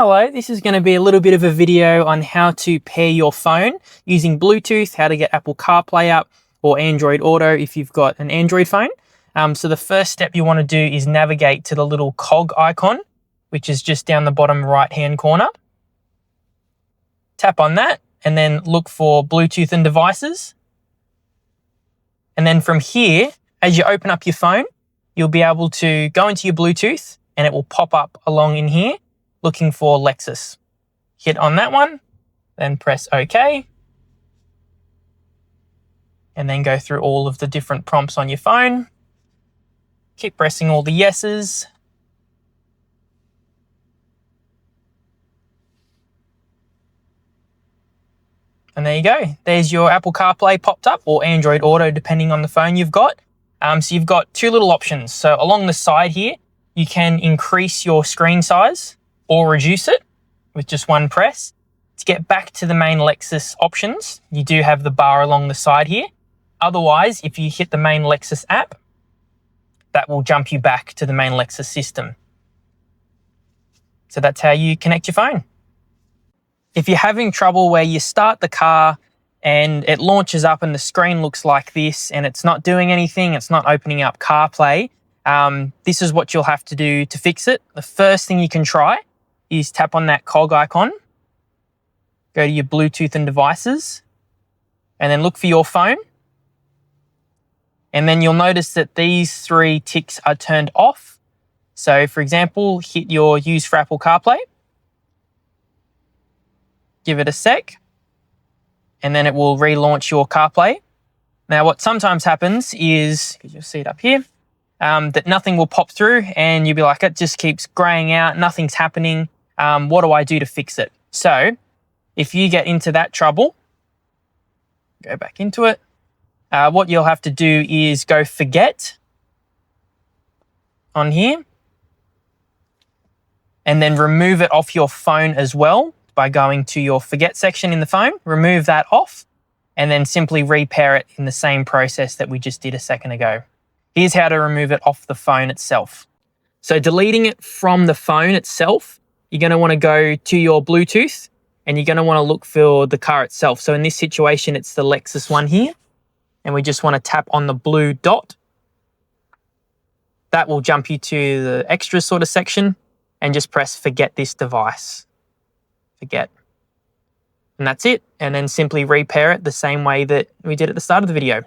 Hello, this is going to be a little bit of a video on how to pair your phone using Bluetooth, how to get Apple CarPlay up or Android Auto if you've got an Android phone. So the first step you want to do is navigate to the little cog icon, which is just down the bottom right-hand corner. Tap on that and then look for Bluetooth and devices. And then from here, as you open up your phone, you'll be able to go into your Bluetooth and it will pop up along in here, looking for Lexus. Hit on that one, then press OK. And then go through all of the different prompts on your phone. Keep pressing all the yeses. And there you go. There's your Apple CarPlay popped up, or Android Auto, depending on the phone you've got. So you've got two little options. So along the side here, you can increase your screen size or reduce it with just one press. To get back to the main Lexus options, you do have the bar along the side here. Otherwise, if you hit the main Lexus app, that will jump you back to the main Lexus system. So that's how you connect your phone. If you're having trouble where you start the car and it launches up and the screen looks like this and it's not doing anything, it's not opening up CarPlay, this is what you'll have to do to fix it. The first thing you can try is tap on that cog icon, go to your Bluetooth and devices, and then look for your phone. And then you'll notice that these three ticks are turned off. So for example, hit your Use for Apple CarPlay, give it a sec, and then it will relaunch your CarPlay. Now what sometimes happens is, you'll see it up here, that nothing will pop through and you'll be like, it just keeps graying out, nothing's happening. What do I do to fix it? So if you get into that trouble, go back into it. What you'll have to do is go forget on here and then remove it off your phone as well by going to your forget section in the phone, remove that off, and then simply repair it in the same process that we just did a second ago. Here's how to remove it off the phone itself. So deleting it from the phone itself, you're going to want to go to your Bluetooth and you're going to want to look for the car itself. So in this situation, it's the Lexus one here. And we just want to tap on the blue dot. That will jump you to the extras sort of section and just press forget this device. Forget. And that's it. And then simply repair it the same way that we did at the start of the video.